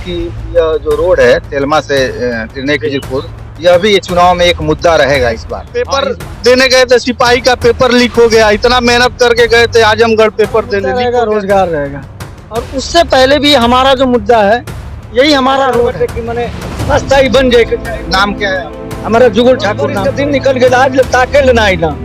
कि यह जो रोड है तेलमा से तिरने खिजरपुर, यह भी चुनाव में एक मुद्दा रहेगा इस बार। पेपर देने गए थे, सिपाही का पेपर लीक हो गया, इतना मेहनत करके गए थे आजमगढ़ पेपर देने, लीक हो गया। रोजगार रहेगा। और उससे पहले भी हमारा जो मुद्दा है यही हमारा रोड है कि मैंने रास्ता ही बन जाए। नाम क्या है? हमारा जुगुल ठाकुर नाम। दिन निकल गया, आज ताके लेना आई ना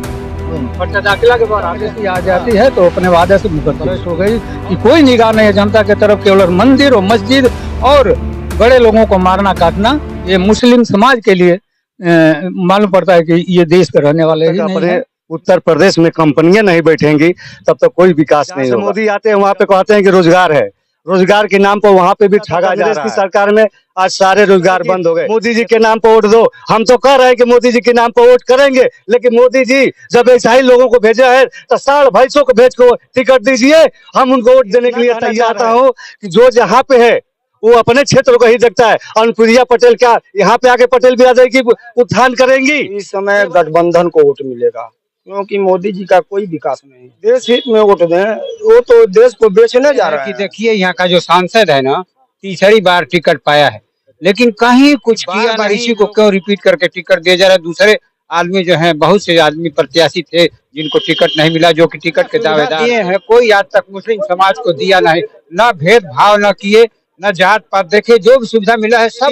पर्चा दाखिला के बाद आ जाती है तो अपने वादे से मुकदमा हो गई कि कोई निगाह नहीं है जनता की तरफ, केवल मंदिर और मस्जिद और बड़े लोगों को मारना काटना। ये मुस्लिम समाज के लिए मालूम पड़ता है कि ये देश के रहने वाले ही नहीं है। उत्तर प्रदेश में कंपनियां नहीं बैठेंगी तब तक कोई विकास नहीं होगा। मोदी आते हैं वहाँ पे कहते हैं कि रोजगार है, रोजगार के नाम पर वहाँ पे भी ठगा जा रहा है। सरकार में आज सारे रोजगार बंद हो गए। मोदी जी के नाम पर वोट दो, हम तो कह रहे हैं कि मोदी जी के नाम पर वोट करेंगे, लेकिन मोदी जी जब ऐसा ही लोगों को भेजा है तो साढ़ भैंसों को भेज को टिकट दीजिए, हम उनको वोट देने के लिए तैयार हूँ कि जो जहाँ पे है वो अपने क्षेत्र को ही देखता है। अनुप्रिया पटेल क्या यहाँ पे आके पटेल भी आ जाएगी, उत्थान करेंगी। इस समय गठबंधन को वोट मिलेगा क्योंकि मोदी जी का कोई विकास नहीं। देश हित में वोट दें, वो तो देश को बेचने जा रहा है। देखिए यहाँ का जो सांसद है ना, तीसरी बार टिकट पाया है, लेकिन कहीं कुछ किया नहीं। इसी को क्यों रिपीट करके टिकट दिया जा रहा है? दूसरे आदमी जो हैं, बहुत से आदमी प्रत्याशी थे जिनको टिकट नहीं मिला, जो कि टिकट के दावेदार दिए हैं। कोई आज तक मुस्लिम समाज को दिया नहीं, न भेदभाव न किए, न जात पात देखे, जो भी सुविधा मिला है सब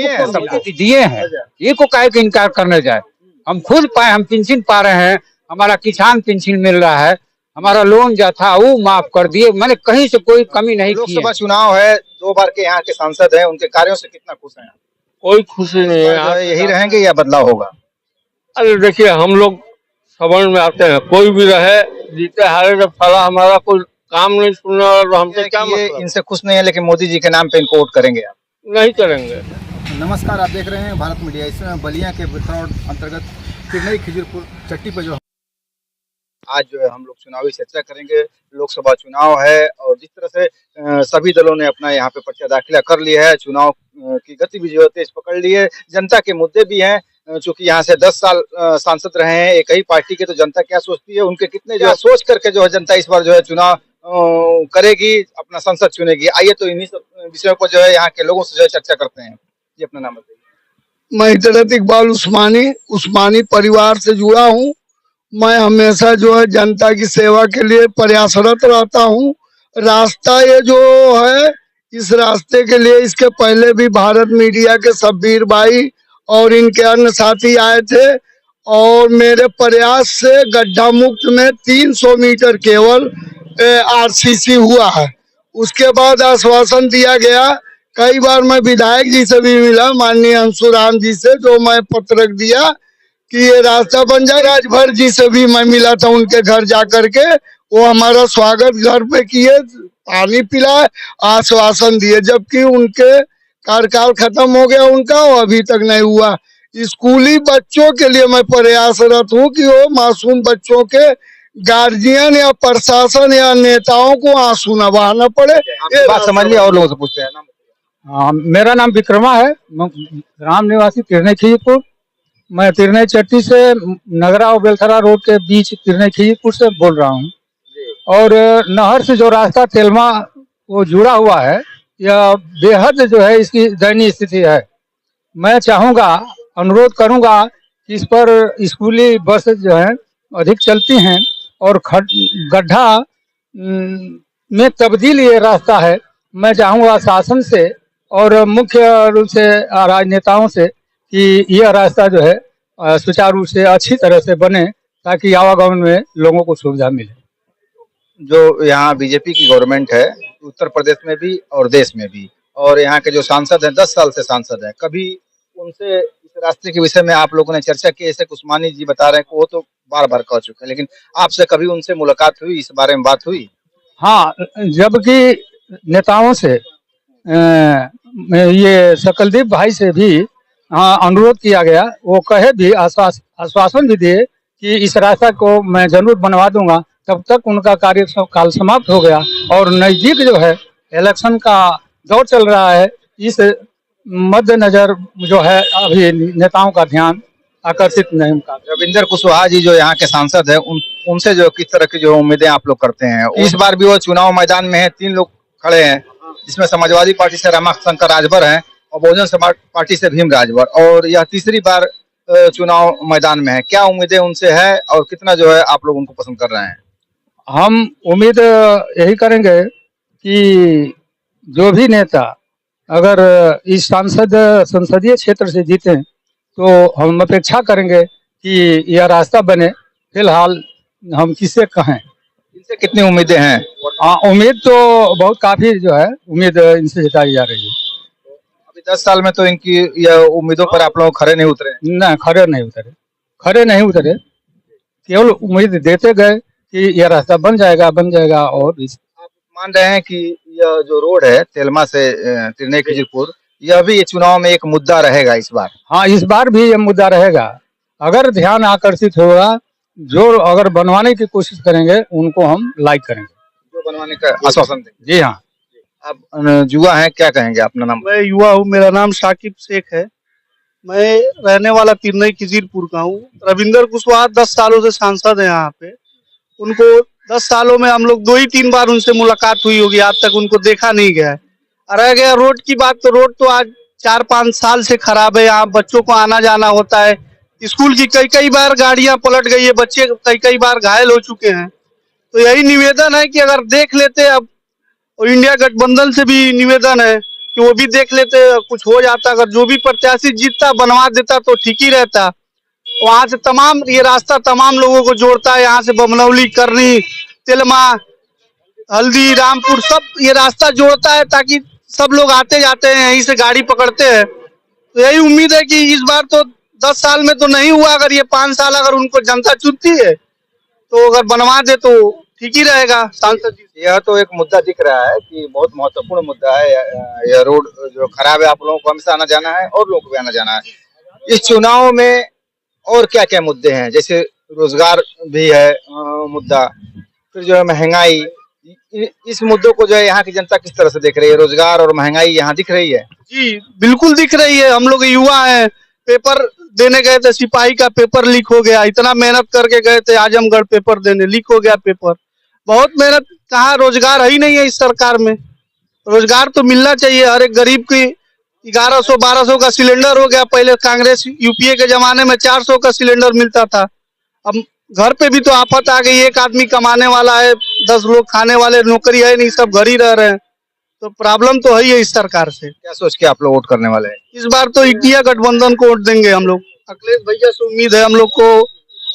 दिए हैं। ये को काहे के इनकार करने जाए? हम खुद पाए, हम पेंशन पा रहे हैं, हमारा किसान पेंशन मिल रहा है, हमारा लोन जो था वो माफ कर दिए। मैंने कहीं से कोई कमी नहीं की। लोकसभा चुनाव है, 2 बार के यहाँ के सांसद हैं, उनके कार्यों से कितना खुश हैं? कोई खुशी नहीं है। यही रहेंगे या बदलाव होगा? अरे देखिए, हम लोग समझ में आते हैं, कोई भी रहे, जीते हारे जब फला हमारा कोई काम नहीं सुनने वाला तो हमसे क्या मतलब? इनसे खुश नहीं है, लेकिन मोदी जी के नाम पे इनको वोट करेंगे आप? नहीं करेंगे। नमस्कार, आप देख रहे हैं भारत मीडिया। इस समय बलिया के बिथरौड अंतर्गत तिरनई खिजरपुर चट्टी पे जो आज जो है हम लोग चुनावी चर्चा करेंगे। लोकसभा चुनाव है और जिस तरह से सभी दलों ने अपना यहाँ पे पर्चा दाखिला कर लिया है, चुनाव की गतिविधियां तेज पकड़ ली है, जनता के मुद्दे भी हैं। चूंकि यहाँ से 10 साल सांसद रहे हैं एक ही पार्टी के, तो जनता क्या सोचती है, उनके कितने जो है सोच करके जो है जनता इस बार जो है चुनाव करेगी, अपना संसद चुनेगी। आइए तो इन्हीं विषयों पर जो है यहाँ के लोगों से जो है चर्चा करते हैं। जी, अपना नाम बताइए। मैं हिदरत इकबाल उस्मानी परिवार से जुड़ा हूँ। मैं हमेशा जो है जनता की सेवा के लिए प्रयासरत रहता हूँ। रास्ता ये जो है, इस रास्ते के लिए इसके पहले भी भारत मीडिया के शब्बीर भाई और इनके अन्य साथी आए थे और मेरे प्रयास से गड्ढा मुक्त में 300 मीटर केवल आरसीसी हुआ है। उसके बाद आश्वासन दिया गया, कई बार मैं विधायक जी से भी मिला, माननीय अंशुराम जी से, जो मैं पत्र दिया कि ये रास्ता बन जाए। राजभर जी से भी मैं मिला था, उनके घर जा करके वो हमारा स्वागत घर पे किए, पानी पिलाए, आश्वासन दिए, जबकि उनके कार्यकाल खत्म हो गया उनका, वो अभी तक नहीं हुआ। स्कूली बच्चों के लिए मैं प्रयासरत हूँ कि वो मासूम बच्चों के गार्जियन या प्रशासन या नेताओं को आंसू न बहाना पड़े। ये बात समझ लिया और लोगों से पूछते हैं। नाम? मेरा नाम विक्रमा है, ग्राम निवासी तिरनई खिजरपुर। मैं तिरनई चट्टी से नगरा और बेलथरा रोड के बीच तिरनई खिजरपुर से बोल रहा हूँ। और नहर से जो रास्ता तेलमा वो जुड़ा हुआ है, यह बेहद जो है इसकी दयनीय स्थिति है। मैं चाहूँगा, अनुरोध करूँगा कि इस पर स्कूली बस जो है अधिक चलती हैं और गड्ढा में तब्दील ये रास्ता है। मैं चाहूँगा शासन से और मुख्य रूप से राजनेताओं से कि यह रास्ता जो है सुचारू रूप से अच्छी तरह से बने, ताकि आवागमन में लोगों को सुविधा मिले। जो यहाँ बीजेपी की गवर्नमेंट है उत्तर प्रदेश में भी और देश में भी, और यहाँ के जो सांसद हैं 10 साल से सांसद हैं, कभी उनसे इस रास्ते के विषय में आप लोगों ने चर्चा की? ऐसे उस्मानी जी बता रहे हैं कि वो तो बार बार कह चुके हैं, लेकिन आपसे कभी उनसे मुलाकात हुई, इस बारे में बात हुई? हाँ, जबकि नेताओं से ये सकलदीप भाई से भी अनुरोध किया गया, वो कहे भी, आश्वासन भी दिए कि इस रास्ता को मैं जरूर बनवा दूंगा। तब तक उनका कार्यकाल समाप्त हो गया और नजदीक जो है इलेक्शन का दौर चल रहा है। इस मद्देनजर जो है अभी नेताओं का ध्यान आकर्षित नहीं कर। रविंदर कुशवाहा जी जो यहाँ के सांसद है, उनसे जो किस तरह की जो उम्मीदें आप लोग करते हैं? इस बार भी वो चुनाव मैदान में है, 3 लोग खड़े हैं, जिसमें समाजवादी पार्टी से रमाशंकर राजभर हैं और बहुजन समाज पार्टी से भीम राजभर, और यह तीसरी बार चुनाव मैदान में है। क्या उम्मीदें उनसे है और कितना जो है आप लोग उनको पसंद कर रहे हैं? हम उम्मीद यही करेंगे कि जो भी नेता अगर इस संसदीय क्षेत्र से जीते तो हम अपेक्षा करेंगे कि यह रास्ता बने। फिलहाल हम किसे कहें, इनसे कितनी उम्मीदें हैं? उम्मीद तो बहुत काफी जो है उम्मीद इनसे जताई जा रही है। अभी 10 साल में तो इनकी यह उम्मीदों पर आप लोग खरे नहीं उतरे? न खरे नहीं उतरे, केवल उम्मीद देते गए कि यह रास्ता बन जाएगा। और आप मान रहे हैं कि यह जो रोड है तेलमा से तिरनई खिजरपुर, यह भी चुनाव में एक मुद्दा रहेगा इस बार? हाँ, इस बार भी यह मुद्दा रहेगा। अगर ध्यान आकर्षित होगा, जो अगर बनवाने की कोशिश करेंगे उनको हम लाइक करेंगे, जो बनवाने का आश्वासन देंगे। जी हाँ। आप युवा हैं, क्या कहेंगे? अपना नाम? मैं युवा हूँ, मेरा नाम शाकिब शेख है। मैं रहने वाला तिरनई खिजीरपुर का हूँ। रविंदर कुशवाहा 10 सालों से सांसद है यहाँ पे। उनको 10 सालों में हम लोग 2 ही 3 बार उनसे मुलाकात हुई होगी, आज तक उनको देखा नहीं गया है। रह गया रोड की बात, तो रोड तो आज 4-5 साल से खराब है। यहाँ बच्चों को आना जाना होता है, स्कूल की कई बार गाड़ियां पलट गई है, बच्चे कई बार घायल हो चुके हैं। तो यही निवेदन है कि अगर देख लेते, अब और इंडिया गठबंधन से भी निवेदन है कि वो भी देख लेते, कुछ हो जाता। अगर जो भी प्रत्याशी जीतता बनवा देता तो ठीक ही रहता। वहां से तमाम ये रास्ता तमाम लोगों को जोड़ता है, यहाँ से बमनौली, करनी, तिलमा, हल्दी, रामपुर सब ये रास्ता जोड़ता है, ताकि सब लोग आते जाते हैं, यहीं से गाड़ी पकड़ते हैं। तो यही उम्मीद है कि इस बार तो 10 साल में तो नहीं हुआ, अगर ये 5 साल अगर उनको जनता चुनती है तो अगर बनवा दे तो ठीक ही रहेगा सांसद जी। यह तो एक मुद्दा दिख रहा है कि बहुत महत्वपूर्ण मुद्दा है। यह रोड जो खराब है, आप लोगों को हमेशा आना जाना है और लोगों को भी आना जाना है। इस चुनाव में और क्या क्या मुद्दे हैं? जैसे रोजगार भी है मुद्दा, फिर जो है महंगाई। इस मुद्दों को जो है यहाँ की जनता किस तरह से देख रही है? रोजगार और महंगाई यहाँ दिख रही है? जी बिल्कुल दिख रही है। हम लोग युवा हैं, पेपर देने गए थे, सिपाही का पेपर लीक हो गया। इतना मेहनत करके गए थे आजमगढ़ पेपर देने, लीक हो गया पेपर। बहुत मेहनत, कहाँ रोजगार है ही नहीं है इस सरकार में। रोजगार तो मिलना चाहिए हर एक गरीब की। 1100-1200 का सिलेंडर हो गया, पहले कांग्रेस यूपीए के जमाने में 400 का सिलेंडर मिलता था। अब घर पे भी तो आफत आ गई, एक आदमी कमाने वाला है, 10 लोग खाने वाले, नौकरी है नहीं, सब घर ही रह रहे हैं। तो प्रॉब्लम तो है ही है इस सरकार से। क्या सोच के आप लोग वोट करने वाले हैं? इस बार तो इंडिया गठबंधन को वोट देंगे हम लोग। अखिलेश भैया से उम्मीद है हम लोग को,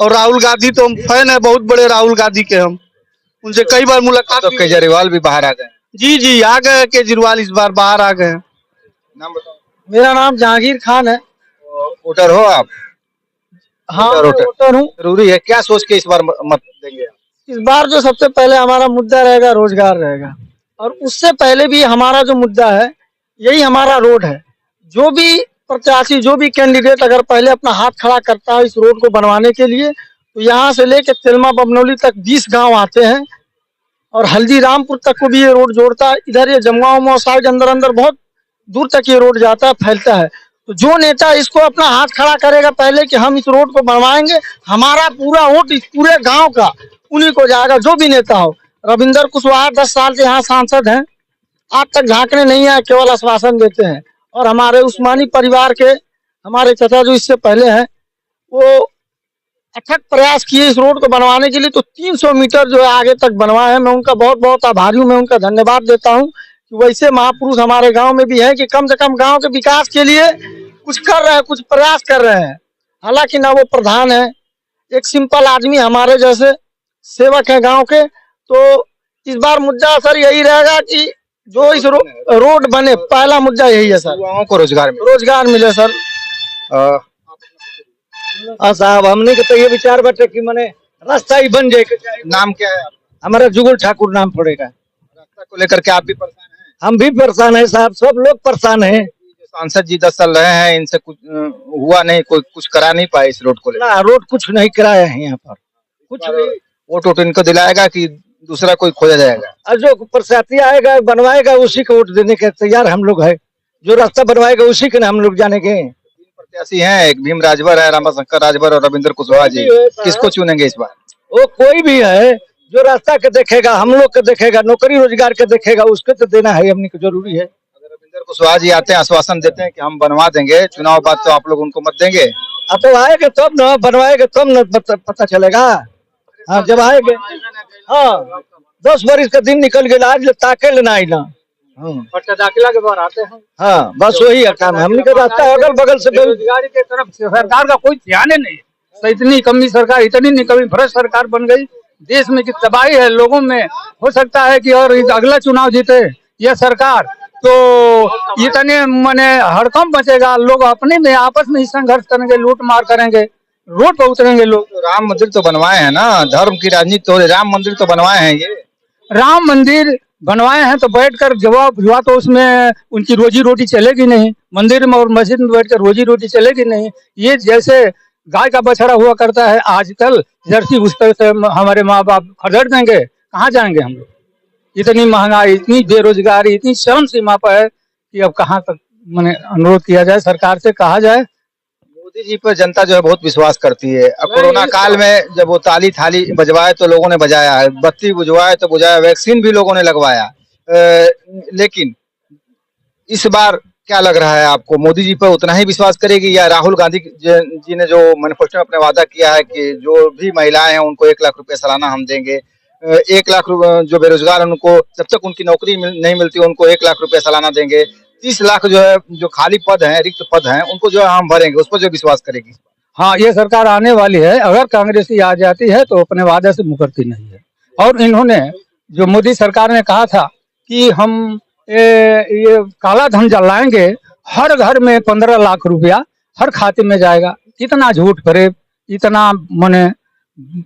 और राहुल गांधी तो हम फैन है बहुत बड़े राहुल गांधी के। हम उनसे कई बार मुलाकात। तो केजरीवाल भी बाहर आ गए? जी आ गए केजरीवाल, इस बार बाहर आ गए। नाम बताओ। मेरा नाम जहांगीर खान है। वोटर हो आप? हाँ, वोटर हूँ। जरूरी है। क्या सोच के इस बार मत देंगे? इस बार जो सबसे पहले हमारा मुद्दा रहेगा रोजगार रहेगा, और उससे पहले भी हमारा जो मुद्दा है यही हमारा रोड है। जो भी प्रत्याशी, जो भी कैंडिडेट अगर पहले अपना हाथ खड़ा करता है इस रोड को बनवाने के लिए, तो यहाँ से लेकर तिलमा बमनौली तक 20 गांव आते हैं, और हल्दीरामपुर तक को भी ये रोड जोड़ता है। इधर ये जमगांव साइड अंदर बहुत दूर तक ये रोड जाता है, फैलता है। तो जो नेता इसको अपना हाथ खड़ा करेगा पहले कि हम इस रोड को बनवाएंगे, हमारा पूरा वोट इस पूरे गांव का उन्हीं को जाएगा, जो भी नेता हो। रविंदर कुशवाहा 10 साल से यहाँ सांसद हैं, आज तक झांकने नहीं आए, केवल आश्वासन देते हैं। और हमारे उस्मानी परिवार के हमारे चाचा जो इससे पहले हैं, वो अथक प्रयास किए इस रोड को बनवाने के लिए, तो 300 मीटर जो है आगे तक बनवाए हैं। मैं उनका बहुत बहुत आभारी हूँ, मैं उनका धन्यवाद देता हूँ कि वैसे महापुरुष हमारे गांव में भी है कि कम से कम गांव के विकास के लिए कुछ कर रहे हैं, कुछ प्रयास कर रहे हैं। हालांकि ना वो प्रधान है, एक सिंपल आदमी हमारे जैसे सेवक है गांव के। तो इस बार मुद्दा सर यही रहेगा कि जो इस रोड बने, पहला मुद्दा यही है सर। युवाओं को रोजगार मिले सर। साहब हमने के तो ये विचार बटे कि मने रास्ता ही बन जाए। नाम क्या है? हमारा जुगल ठाकुर नाम पड़ेगा। रास्ता को लेकर के आप भी परेशान हैं? हम भी परेशान है साहब, सब लोग परेशान है। सांसद जी 10 साल रहे हैं, इनसे कुछ हुआ नहीं, कोई कुछ करा नहीं पाए इस रोड को लेकर? ना, रोड कुछ नहीं कराया है यहाँ पर, कुछ नहीं। वोट इनको दिलाएगा कि दूसरा कोई खोजा जाएगा? और जो प्रत्याशी आएगा बनवाएगा उसी को वोट देने के तैयार हम लोग है। जो रास्ता बनवाएगा उसी के हम लोग जानेंगे। 3 प्रत्याशी हैं, एक भीम राजभर है, रमाशंकर राजभर और रविंदर कुशवाहा जी। किसको चुनेंगे इस बार? वो कोई भी है, जो रास्ता के देखेगा, हम लोग के देखेगा, नौकरी रोजगार के देखेगा, उसके तो देना है हमने को जरूरी है। अगर रविंदर कुशवाहा जी आते हैं, आश्वासन देते हैं कि हम बनवा देंगे, चुनाव बाद तो आप लोग उनको मत देंगे? अब तो आएंगे तब न, बनवाएंगे तब न पता चलेगा। हाँ, जब आएंगे। हाँ, 10 बरिस का दिन निकल गया, आज ताके लेना आई ना। दाखिला के बाद आते हैं। हाँ, बस वही है काम। हमने का रास्ता अगल बगल से बेरोजगारी के तरफ सरकार का कोई ध्यान नहीं है। तो इतनी कमी सरकार, इतनी निकमी भ्रष्ट सरकार बन गई, देश में की तबाही है लोगों में। हो सकता है कि और अगला चुनाव जीते यह सरकार तो इतने मने हड़कंप बचेगा, लोग अपने में आपस में ही संघर्ष करेंगे, लूट मार करेंगे, रोड पर उतरेंगे लोग। तो राम मंदिर तो बनवाए हैं ना, धर्म की राजनीति तो, राम मंदिर तो बनवाए हैं। ये राम मंदिर बनवाए हैं तो बैठकर जवाब हुआ तो उसमें उनकी रोजी रोटी चलेगी नहीं। मंदिर में और मस्जिद में बैठकर रोजी रोटी चलेगी नहीं। ये जैसे गाय का बछड़ा हुआ करता है आजकल, जर्सी उस तरह से हमारे माँ बाप खरीद देंगे, कहाँ जाएंगे हम लोग? इतनी महंगाई, इतनी बेरोजगारी, इतनी चरम सीमा पर है कि अब कहाँ तक मैंने अनुरोध किया जाए, सरकार से कहा जाए। मोदी जी पर जनता जो है बहुत विश्वास करती है। अब कोरोना काल में जब वो ताली थाली बजवाए तो लोगों ने बजाया है, बत्ती बुझवाए तो बुझाया, वैक्सीन भी लोगों ने लगवाया। लेकिन इस बार क्या लग रहा है आपको, मोदी जी पर उतना ही विश्वास करेगी या राहुल गांधी जी ने जो मैनिफेस्टो में अपने वादा किया है कि जो भी महिलाएं हैं उनको 1 लाख रुपए सालाना हम देंगे, 1 लाख जो बेरोजगार उनको जब तक उनकी नौकरी नहीं मिलती उनको 1 लाख रुपए सालाना देंगे, 30 लाख जो है जो खाली पद हैं, रिक्त पद हैं, उनको जो है हम भरेंगे, उस पर जो विश्वास करेगी? हाँ, ये सरकार आने वाली है। अगर कांग्रेस ही आ जाती है तो अपने वादे से मुकरती नहीं है। और इन्होंने जो मोदी सरकार ने कहा था कि हम ये काला धन जलाएंगे, हर घर में 15 लाख रुपया हर खाते में जाएगा। कितना झूठ फरेब, इतना मने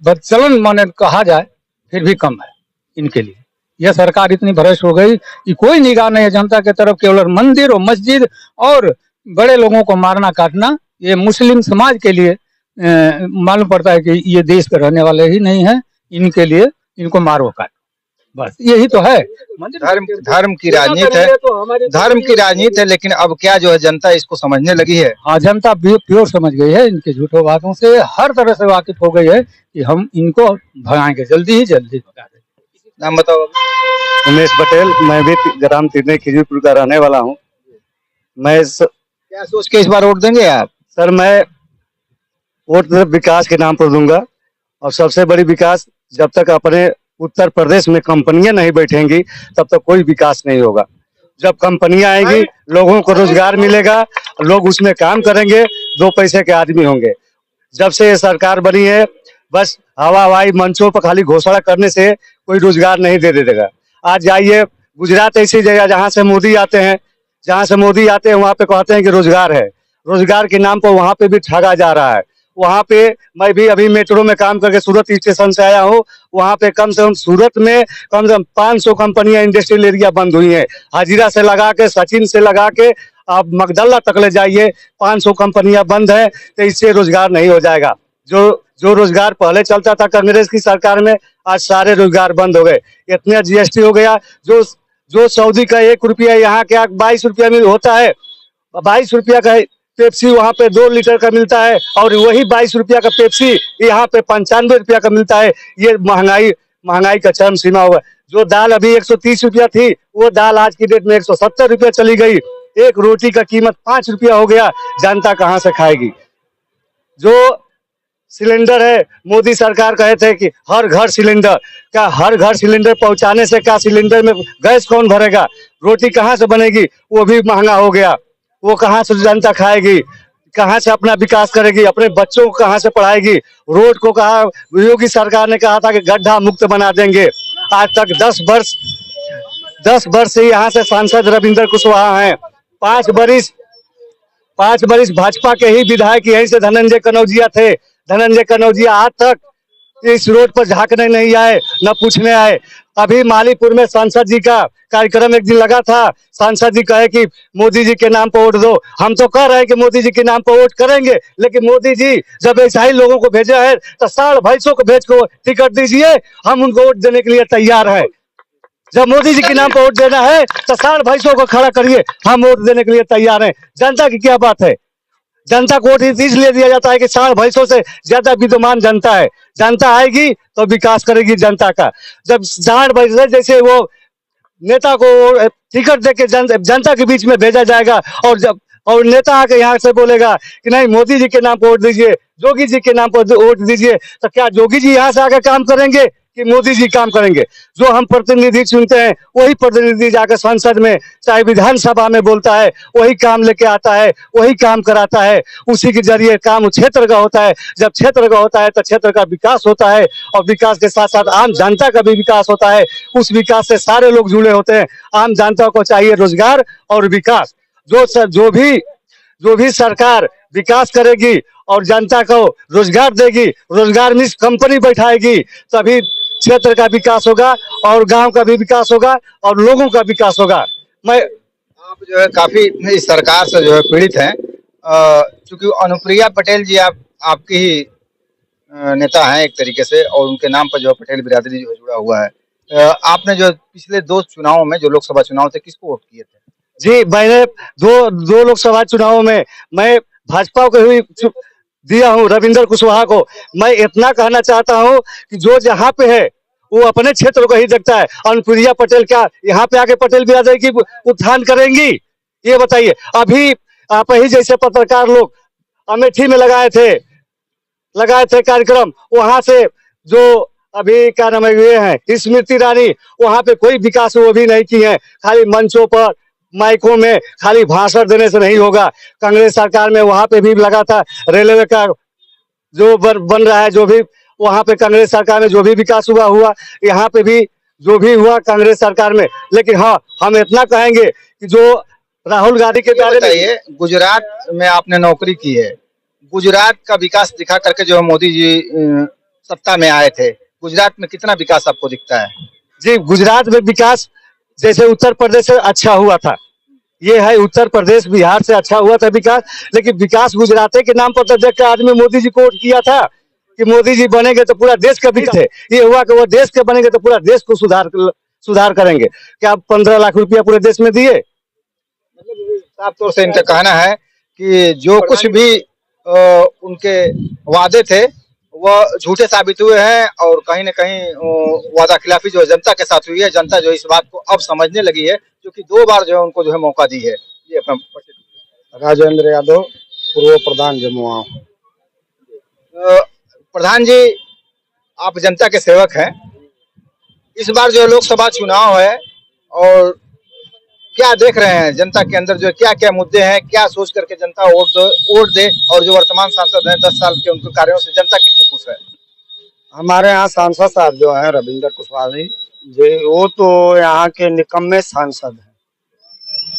बदचलन मने कहा जाए फिर भी कम है इनके लिए। यह सरकार इतनी भ्रष्ट हो गई कि कोई निगाह नहीं है जनता के तरफ। केवल मंदिर और मस्जिद और बड़े लोगों को मारना काटना, ये मुस्लिम समाज के लिए मालूम पड़ता है कि ये देश के रहने वाले ही नहीं है, इनके लिए इनको मारो काटो, बस यही तो है। धर्म की राजनीति है, धर्म की राजनीति है। लेकिन अब क्या जो है जनता इसको समझने लगी है। हाँ, जनता प्योर समझ गई है, इनके झूठों बातों से हर तरह से वाकिफ हो गई है कि हम इनको भगाएंगे, जल्दी ही जल्दी भगा देंगे। नाम बताओ? उमेश पटेल, मैं भी ग्राम तिरनई खिजूरपुर का रहने वाला हूँ। मैं क्या सोच के इस बार वोट देंगे आप? सर, मैं वोट विकास के नाम पर दूंगा। और सबसे बड़ी विकास, जब तक अपने उत्तर प्रदेश में कंपनियां नहीं बैठेंगी तब तक कोई विकास नहीं होगा। जब कंपनियां आएंगी, लोगों को रोजगार मिलेगा, लोग उसमें काम करेंगे, 2 पैसे के आदमी होंगे। जब से ये सरकार बनी है, बस हवाई मंचों पर खाली घोषणा करने से कोई रोजगार नहीं दे देगा। आज जाइए गुजरात, ऐसी जगह जहाँ से मोदी आते हैं, वहाँ पे कहते हैं कि रोजगार है। रोजगार के नाम पर वहाँ पे भी ठगा जा रहा है। वहाँ पे मैं भी अभी मेट्रो में काम करके सूरत स्टेशन से आया हूँ। वहाँ पे कम से कम सूरत में कम से कम 500 कंपनियां इंडस्ट्रियल एरिया बंद हुई हैं। हाजिरा से लगा के, सचिन से लगा के आप मगदल्ला तक ले जाइए, 500 कंपनियां बंद है। तो इससे रोजगार नहीं हो जाएगा। जो रोजगार पहले चलता था कांग्रेस की सरकार में, आज सारे रोजगार बंद हो गए। इतना GST हो गया। जो सऊदी का 1 रुपया यहाँ के 22 रुपया में होता है, 22 रुपया का पेप्सी वहाँ पे 2 लीटर का मिलता है, और वही 22 रुपया का पेप्सी यहाँ पे 95 रुपया का मिलता है। ये महंगाई का चरम सीमा हुआ। जो दाल अभी 130 रुपया थी, वो दाल आज की डेट में 170 रुपया चली गई। एक रोटी का कीमत 5 रुपया हो गया। जनता कहाँ से खाएगी? जो सिलेंडर है, मोदी सरकार कहे थे कि हर घर सिलेंडर, क्या हर घर सिलेंडर पहुंचाने से क्या सिलेंडर में गैस कौन भरेगा? रोटी कहाँ से बनेगी? वो भी महंगा हो गया। वो कहाँ से जनता खाएगी? कहाँ से अपना विकास करेगी? अपने बच्चों को कहाँ से पढ़ाएगी? रोड को कहा, योगी सरकार ने कहा था कि गड्ढा मुक्त बना देंगे। आज तक 10 वर्ष से यहाँ से सांसद रविंदर कुशवाहा हैं। 5 बरिस भाजपा के ही विधायक यहीं से धनंजय कनौजिया थे। धनंजय कनौजिया आज तक इस रोड पर झांकने नहीं आए, न पूछने आए। अभी मालीपुर में सांसद जी का कार्यक्रम एक दिन लगा था। सांसद जी कहे कि मोदी जी के नाम पर वोट दो। हम तो कह रहे हैं कि मोदी जी के नाम पर वोट करेंगे, लेकिन मोदी जी जब ऐसा ही लोगों को भेजा है तो 2.5 भैंसों को भेज को टिकट दीजिए, हम उनको वोट देने के लिए तैयार है। जब मोदी जी के नाम पर वोट देना है तो 2.5 भैंसों को खड़ा करिए, हम वोट देने के लिए तैयार हैं। जनता की क्या बात है? जनता को वोट इसलिए दिया जाता है कि सांड भैंसों से ज्यादा विद्यमान जनता है। जनता आएगी तो विकास करेगी जनता का। जब सांड भैंस जैसे वो नेता को टिकट देके जनता के बीच में भेजा जाएगा और नेता आके यहाँ से बोलेगा कि नहीं मोदी जी के नाम पर वोट दीजिए, योगी जी के नाम पर वोट दीजिए, तो क्या योगी जी यहाँ से आकर काम करेंगे कि मोदी जी काम करेंगे? जो हम प्रतिनिधि चुनते हैं वही प्रतिनिधि जाकर संसद में चाहे विधानसभा में बोलता है, वही काम लेके आता है, वही काम कराता है, उसी के जरिए काम क्षेत्र का होता है। जब क्षेत्र का होता है तो क्षेत्र का विकास होता है और विकास के साथ साथ आम जनता का भी विकास होता है। उस विकास से सारे लोग जुड़े होते हैं। आम जनता को चाहिए रोजगार और विकास। जो भी सरकार विकास करेगी और जनता को रोजगार देगी, रोजगार में कंपनी बैठाएगी, तभी क्षेत्र का विकास होगा और गांव का भी विकास होगा और लोगों का विकास होगा। आप जो है काफी इस सरकार से जो है पीड़ित हैं, क्योंकि अनुप्रिया पटेल जी आपकी ही नेता हैं एक तरीके से, और उनके नाम पर जो है पटेल बिरादरी जो है जुड़ा हुआ है। आपने जो पिछले 2 चुनावों में जो लोकसभा चुनाव थे किसको वोट किए थे? जी, मैंने दो लोकसभा चुनावों में मैं भाजपा को ही दिया हूँ, रविंद्र कुशवाहा को। मैं इतना कहना चाहता हूँ कि जो जहाँ पे है वो अपने क्षेत्र को ही देखता है। अनुप्रिया पटेल क्या यहाँ पे आके पटेल बिरादरी की उत्थान करेंगी? ये बताइए। अभी आप ही जैसे पत्रकार लोग अमेठी में लगाए थे कार्यक्रम, वहां से जो अभी क्या नाम है ये है स्मृति ईरानी, वहां पे कोई विकास वो भी नहीं की है। खाली मंचों पर माइकों में खाली भाषण देने से नहीं होगा। कांग्रेस सरकार में वहां पे भी लगा था रेलवे का जो बन रहा है, जो भी वहां पे कांग्रेस सरकार में जो भी विकास हुआ यहाँ पे भी जो भी हुआ कांग्रेस सरकार में। लेकिन हाँ, हम इतना कहेंगे कि जो राहुल गांधी के बारे में, गुजरात में आपने नौकरी की है, गुजरात का विकास दिखा करके जो मोदी जी सत्ता में आए थे, गुजरात में कितना विकास आपको दिखता है? जी, गुजरात में विकास जैसे उत्तर प्रदेश से अच्छा हुआ था, ये है उत्तर प्रदेश बिहार से अच्छा हुआ था विकास। लेकिन विकास गुजरात के नाम पर तो देख कर आदमी मोदी जी को वोट किया था कि मोदी जी बनेंगे तो पूरा देश का विकास है। ये हुआ कि वो देश के बनेंगे तो पूरा देश को सुधार करेंगे। क्या 15 लाख रुपया पूरे देश में दिए? साफ तौर से इनका कहना है कि जो कुछ भी उनके वादे थे वह झूठे साबित हुए हैं, और कहीं न कहीं वादा खिलाफी जो जनता के साथ हुई है। जनता जो इस बात को अब समझने लगी है, क्योंकि 2 बार जो है उनको जो है मौका दी है। ये राजेंद्र यादव, पूर्व प्रधान जमुआ। प्रधान जी, आप जनता के सेवक हैं। इस बार जो लोकसभा चुनाव है, और क्या देख रहे हैं जनता के अंदर जो क्या क्या मुद्दे हैं, क्या सोच करके जनता वोट दे, और जो वर्तमान सांसद हैं 10 साल के, उनके कार्यों से जनता कितनी खुश है? हमारे यहाँ सांसद साहब जो है रविंद्र कुशवाहा जी, वो तो यहाँ के निकम्मे सांसद हैं।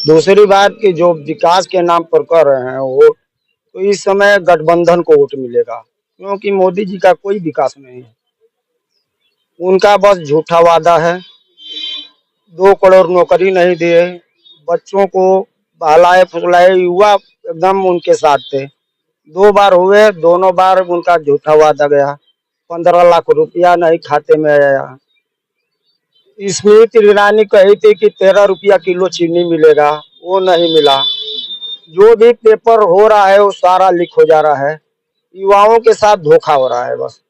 दूसरी बात कि जो विकास के नाम पर कर रहे हैं वो, तो इस समय गठबंधन को वोट मिलेगा, क्योंकि मोदी जी का कोई विकास नहीं है। उनका बस झूठा वादा है। 2 करोड़ नौकरी नहीं दिए, बच्चों को बहलाए फुसलाए, युवा एकदम उनके साथ थे। 2 बार हुए, दोनों बार उनका झूठा वादा गया। 15 लाख रुपया नहीं खाते में आया। स्मृति ईरानी कही थी कि 13 रुपया किलो चीनी मिलेगा, वो नहीं मिला। जो भी पेपर हो रहा है वो सारा लीक हो जा रहा है। युवाओं के साथ धोखा हो रहा है बस।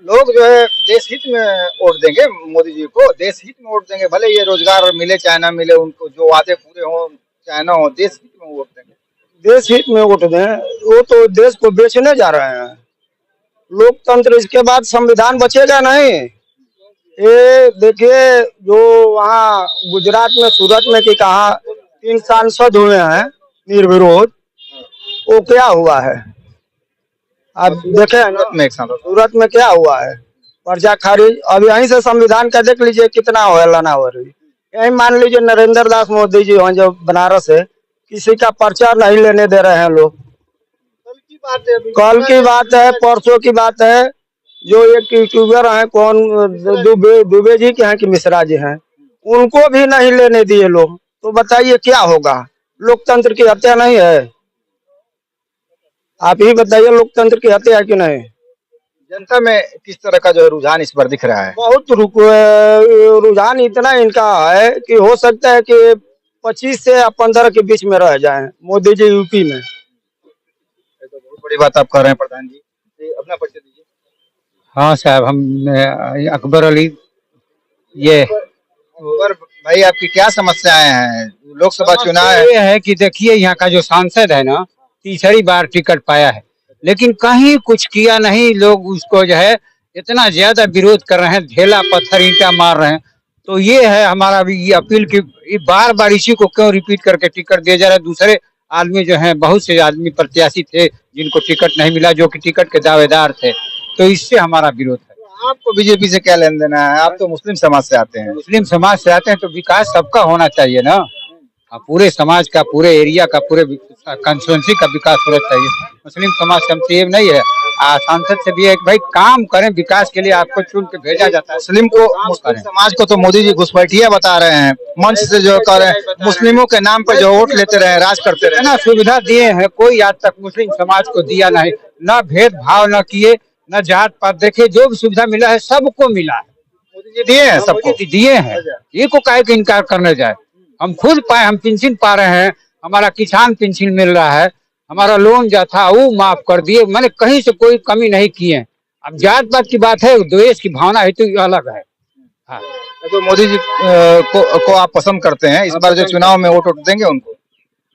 लोग जो है देश हित में वोट देंगे मोदी जी को, देश हित में वोट देंगे, भले ये रोजगार मिले चाहे ना मिले, उनको जो वादे पूरे हो चाहे ना हो, देश हित में वोट देंगे। देश हित में वोट दें, वो तो देश को बेचने जा रहे हैं। लोकतंत्र, इसके बाद संविधान बचेगा नहीं। ये देखिए, जो वहाँ गुजरात में सूरत में की कहा 3 सांसद हुए हैं निर्विरोध, वो क्या हुआ है आप देखे हैं? सूरत में क्या हुआ है? पर्चा खारिज। अब यहीं से संविधान का देख लीजिए कितना अवहेलना हो रही। यही मान लीजिए नरेंद्र दास मोदी जी हैं जो बनारस है, किसी का पर्चा नहीं लेने दे रहे हैं लोग। कल की बात है, परसों की बात है, जो एक यूट्यूबर हैं, कौन दुबे जी के हैं कि मिश्रा जी हैं, उनको भी नहीं लेने दिए लोग। तो बताइए क्या होगा? लोकतंत्र की हत्या नहीं है? आप ही बताइए, लोकतंत्र की हत्या है कि नहीं? जनता में किस तरह का जो रुझान इस बार दिख रहा है? बहुत रुझान इतना इनका है कि हो सकता है कि 25 से 15 के बीच में रह जाए मोदी जी यूपी में। ये तो बहुत बड़ी बात आप कह रहे हैं प्रधान जी। अपना परिचय दीजिए। हाँ साहब, हम अकबर अली। ये और भाई आपकी क्या समस्याएं हैं? लोकसभा चुनाव है। ये है कि देखिए यहाँ का जो सांसद है ना, तीसरी बार टिकट पाया है, लेकिन कहीं कुछ किया नहीं। लोग उसको जो है इतना ज्यादा विरोध कर रहे हैं, ढेला पत्थर ईंटा मार रहे हैं। तो ये है हमारा भी ये अपील की बार बार इसी को क्यों रिपीट करके टिकट दिया जा रहा है। दूसरे आदमी जो है, बहुत से आदमी प्रत्याशी थे जिनको टिकट नहीं मिला, जो कि टिकट के दावेदार थे। तो इससे हमारा विरोध है। आपको बीजेपी से क्या लेन देना है? आप तो मुस्लिम समाज से आते हैं। मुस्लिम समाज से आते हैं तो विकास सबका होना चाहिए ना। पूरे समाज का, पूरे एरिया का, पूरे कंस्टिट्यूंसी का विकास होना चाहिए। मुस्लिम समाज से हमसे ये नहीं है, सांसद से भी है कि भाई काम करें विकास के लिए। आपको चुन के भेजा जाता है। मुस्लिम समाज को तो मोदी जी घुसपैठिया बता रहे हैं, मंच से जो कर रहे हैं, मुस्लिमों के नाम पर जो वोट लेते रहे, राज करते रहे। ना सुविधा दिए हैं, कोई आज तक मुस्लिम समाज को दिया नहीं। ना भेदभाव न किए, न जात पात देखे, जो भी सुविधा मिला है सबको मिला है। मोदी जी दिए हैं, सबको दिए हैं। ये को काहे के इनकार करने जाए। हम खुद पाए, हम पेंशन पा रहे हैं, हमारा किसान पेंशन मिल रहा है, हमारा लोन जो था वो माफ कर दिए। मैंने कहीं से कोई कमी नहीं की है। अब जात पात की बात है, द्वेष की भावना है तो ये अलग है। हाँ। तो मोदी जी को आप पसंद करते हैं? इस बार जो चुनाव में वोट देंगे उनको?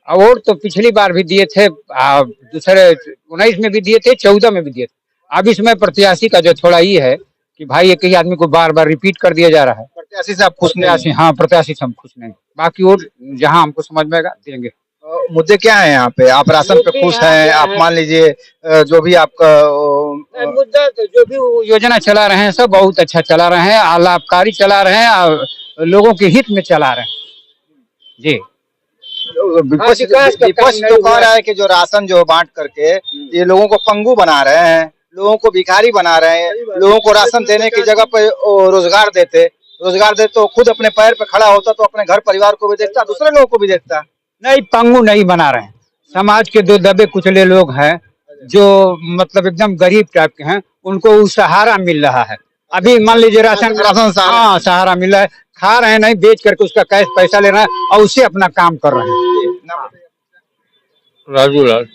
वोट तो पिछली बार भी दिए थे, दूसरे 19 में भी दिए थे, 14 में भी दिए थे। अब इसमें प्रत्याशी का जो थोड़ा ये है कि भाई एक ही आदमी को बार बार रिपीट कर दिया जा रहा है। प्रत्याशी से आप खुश नहीं? हाँ, प्रत्याशी से हम खुश नहीं। बाकी वोट जहाँ हमको समझ में आएगा देंगे। मुद्दे क्या है यहाँ पे? आप राशन पे खुश हैं? आप मान लीजिए जो भी आपका मुद्दा तो जो भी योजना चला रहे हैं सब बहुत अच्छा चला रहे हैं, लाभकारी चला रहे हैं और लोगों के हित में चला रहे हैं जी। विपक्ष तो कह रहा है कि जो राशन जो बांट करके ये लोगों को पंगु बना रहे हैं, लोगों को भिखारी बना रहे हैं। लोगों को राशन देने की जगह पे रोजगार देते तो खुद अपने पैर पे खड़ा होता, तो अपने घर परिवार को भी देखता, दूसरे लोगों को भी देखता। नहीं, पंगु नहीं बना रहे हैं। समाज के 2 दबे कुचले लोग हैं जो मतलब एकदम गरीब टाइप के हैं, उनको वो सहारा मिल रहा है। अभी मान लीजिए राशन हाँ सहारा मिल रहा है, खा रहे हैं नहीं, बेच करके उसका कैश पैसा ले रहे हैं और उससे अपना काम कर रहे हैं। राजू लाल।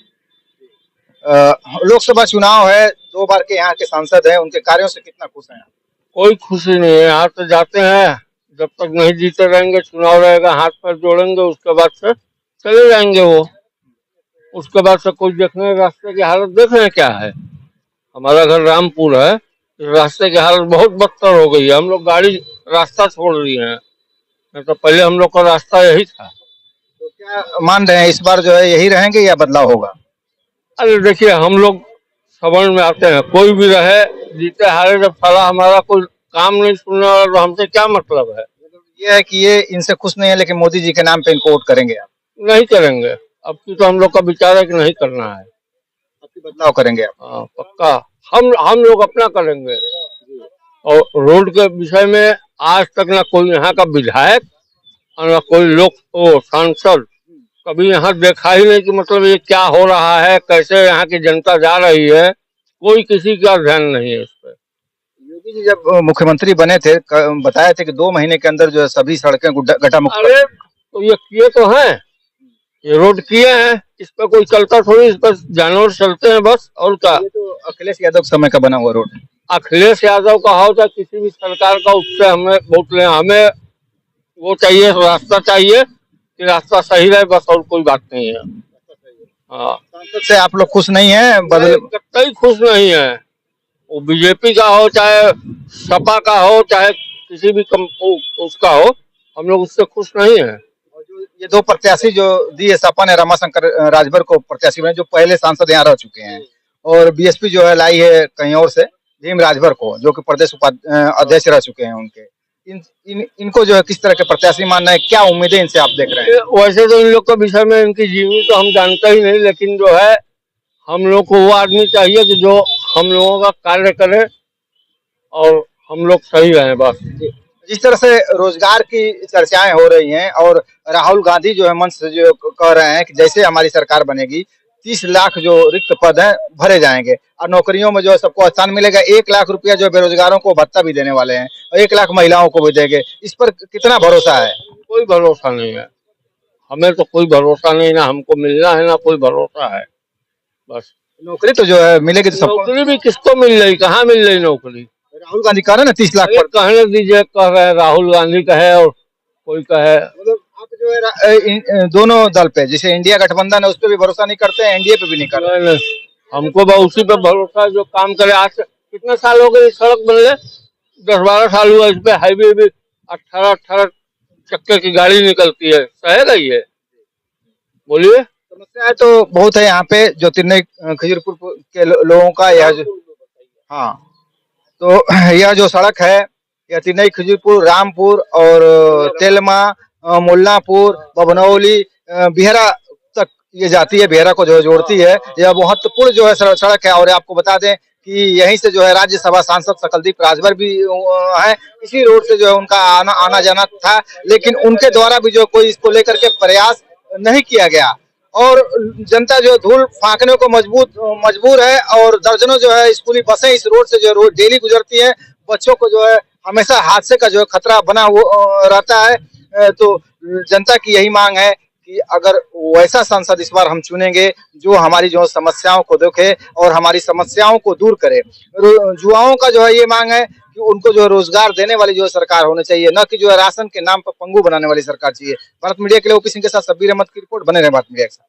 लोकसभा चुनाव है, 2 बार के यहाँ के सांसद हैं, उनके कार्यों से कितना खुश हैं? कोई खुशी नहीं है। यहाँ तो जाते हैं, जब तक नहीं जीते रहेंगे, चुनाव रहेगा, हाथ पैर जोड़ेंगे, उसके बाद से चले जाएंगे वो। उसके बाद से कोई देखने रास्ते की हालत देख रहे हैं क्या है। हमारा घर रामपुर है, रास्ते की हालत बहुत बदतर हो गई है। हम लोग गाड़ी रास्ता छोड़ रही है, नहीं तो पहले हम लोग का रास्ता यही था। तो क्या मान रहे हैं इस बार जो है यही रहेंगे या बदलाव होगा? अरे देखिए, हम लोग सवर्ण में आते हैं, कोई भी रहे, जीते हारे, जब साला हमारा कोई काम नहीं सुनने वाला तो हमसे क्या मतलब है। ये है कि ये इनसे खुश नहीं है, लेकिन मोदी जी के नाम पे इनको वोट करेंगे आप? नहीं करेंगे। अब की तो हम लोग का विचार है कि नहीं करना है। बदलाव करेंगे आप? हाँ पक्का, हम लोग अपना करेंगे। और रोड के विषय में आज तक ना कोई यहाँ का विधायक और ना कोई लोग सांसद कभी यहाँ देखा ही नहीं कि मतलब ये क्या हो रहा है, कैसे यहाँ की जनता जा रही है। कोई किसी का ध्यान नहीं है इस पर। योगी जी जब मुख्यमंत्री बने थे, बताए थे कि 2 महीने के अंदर जो है सभी सड़कें गड्ढा मुक्त। अरे तो ये किए तो हैं, ये रोड किए हैं, इस पर कोई चलता थोड़ी, इस पर जानवर चलते हैं बस। और क्या? ये तो अखिलेश यादव के समय का बना हुआ रोड है। अखिलेश यादव का हो चाहे किसी भी सरकार का, उससे हमें वोट लें। हमें वो चाहिए, रास्ता चाहिए कि रास्ता सही रहे, बस, और कोई बात नहीं है। हाँ, सांसद से आप लोग खुश नहीं है? कतई खुश नहीं है। वो बीजेपी का हो, चाहे सपा का हो, चाहे किसी भी उसका हो, हम लोग उससे खुश नहीं है। ये 2 प्रत्याशी जो दिए, सपा ने रमाशंकर राजभर को प्रत्याशी बने, जो पहले सांसद यहाँ रह चुके हैं, और बीएसपी जो है लाई है कहीं और से भीम राजभर को, जो कि प्रदेश अध्यक्ष रह चुके हैं उनके। इनको जो है किस तरह के प्रत्याशी मानना है? क्या उम्मीदें इनसे आप देख रहे हैं? वैसे तो इन लोग के विषय में, इनकी जीवनी तो हम जानते ही नहीं, लेकिन जो है हम लोग को वो आदमी चाहिए कि जो हम लोगों का कार्य करे और हम लोग सही रहे बस। जिस तरह से रोजगार की चर्चाएं हो रही हैं और राहुल गांधी जो है मंच से जो कह रहे हैं कि जैसे हमारी सरकार बनेगी 30 लाख जो रिक्त पद हैं भरे जाएंगे और नौकरियों में जो है सबको स्थान मिलेगा। 1 लाख रुपया जो बेरोजगारों को भत्ता भी देने वाले हैं और 1 लाख महिलाओं को भी देंगे। इस पर कितना भरोसा है? कोई भरोसा नहीं है। हमें तो कोई भरोसा नहीं, ना हमको मिलना है ना कोई भरोसा है। बस नौकरी तो जो है मिलेगी तो सबको। नौकरी भी किसको मिल रही, कहाँ मिल रही नौकरी? राहुल गांधी कह रहे हैं ना 30 लाख अरे पर। कहने दीजिए, कह रहे राहुल गांधी कहे और कोई कहे। मतलब आप जो है दोनों दल पे, जैसे इंडिया गठबंधन है उस पर भी भरोसा नहीं करते हैं, एनडीए पे भी नहीं कर रहे। नहीं, हमको बस उसी पे भरोसा है जो काम करे। आज से कितने साल हो गए सड़क बनले? 10-12 साल हुआ इस पे। हाईवे भी 18 चक्के की गाड़ी निकलती है, सहेगा ये? बोलिए। समस्याएं तो बहुत है यहाँ पे, जो तिरनई खजूरपुर के लोगों का यह जो, हाँ, तो यह जो सड़क है यह तिरनई खजूरपुर, रामपुर और तेलमा, मुल्लापुर, बभनौली, बिहरा तक ये जाती है, बिहरा को जो जोड़ती है। यह महत्वपूर्ण जो है सड़क है। और आपको बता दें कि यहीं से जो है राज्यसभा सांसद सकलदीप राजभर भी है, इसी रोड से जो है उनका आना जाना था, लेकिन उनके द्वारा भी जो कोई इसको लेकर के प्रयास नहीं किया गया। और जनता जो धूल फांकने को मजबूर है। और दर्जनों जो है स्कूली बसें इस रोड से जो रोड डेली गुजरती हैं। बच्चों को जो है हमेशा हादसे का जो है खतरा बना रहता है। तो जनता की यही मांग है कि अगर वैसा सांसद इस बार हम चुनेंगे जो हमारी जो समस्याओं को देखे और हमारी समस्याओं को दूर करे। युवाओं का जो है ये मांग है कि उनको जो रोजगार देने वाली जो सरकार होनी चाहिए, न कि जो है राशन के नाम पर पंगु बनाने वाली सरकार चाहिए। भारत मीडिया के लिए ओपी सिंह के साथ शब्बीर अहमद की रिपोर्ट। बने रहे भारत मीडिया के साथ।